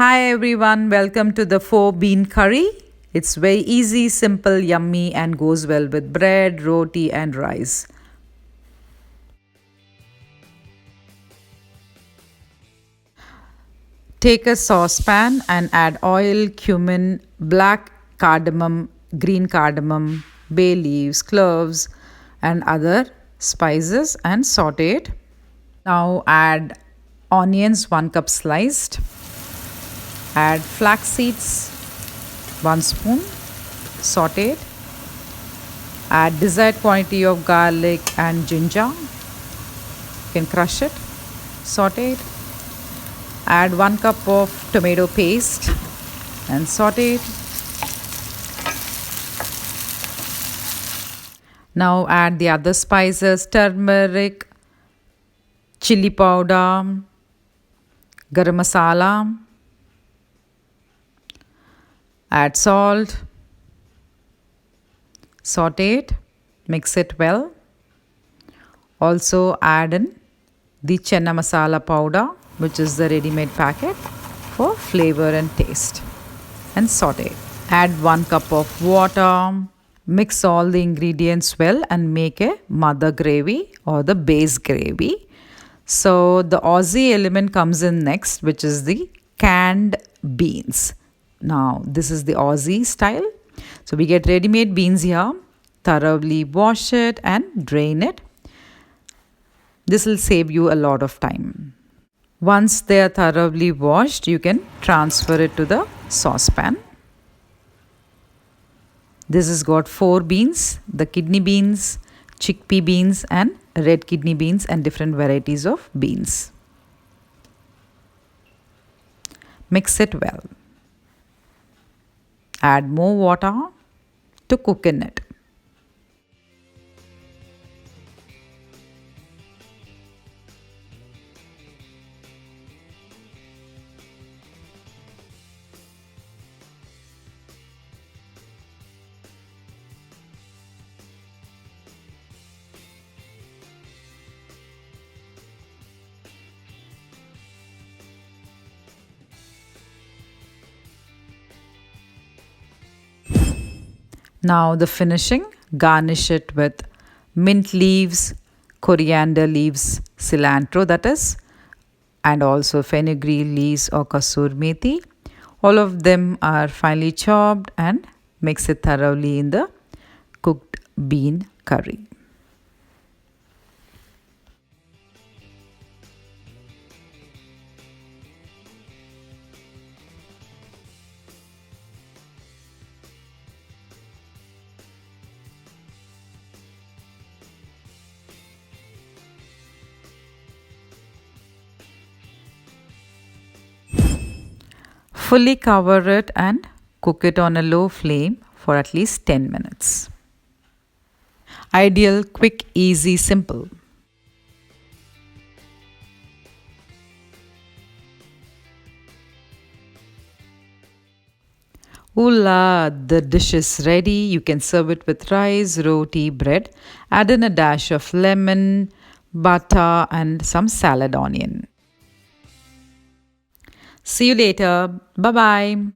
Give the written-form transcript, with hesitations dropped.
Hi everyone, welcome to the 4 bean curry. It's very easy, simple, yummy and goes well with bread, roti and rice. Take a saucepan and add oil, cumin, black cardamom, green cardamom, bay leaves, cloves and other spices and saute it. Now add onions 1 cup sliced. Add flax seeds 1 spoon, sauteed. Add desired quantity of garlic and ginger. You can crush it, sauteed. Add 1 cup of tomato paste and saute it. Now add the other spices: turmeric, chili powder, garam masala. Add salt, saute it, mix it well. Also add in the CHANNA masala powder, which is the ready-made packet, for flavor and taste, and saute. Add 1 cup of water. Mix all the ingredients well and make a mother gravy or the base gravy. So the Aussie element comes in next, which is the canned beans. Now this is the Aussie style. So we get ready-made beans here, thoroughly wash it and drain it. This will save you a lot of time. Once they are thoroughly washed, you can transfer it to the saucepan. This has got 4 beans: the kidney beans, chickpea beans and red kidney beans, and different varieties of beans. Mix it well. Add more water to cook in it. Now the finishing: garnish it with mint leaves, coriander leaves, cilantro that is, and also fenugreek leaves or kasur methi. All of them are finely chopped, and mix it thoroughly in the cooked bean curry. Fully cover it and cook it on a low flame for at least 10 minutes. Ideal, quick, easy, simple. Ooh-la, the dish is ready. You can serve it with rice, roti, bread. Add in a dash of lemon, butter and some salad onion. See you later. Bye-bye.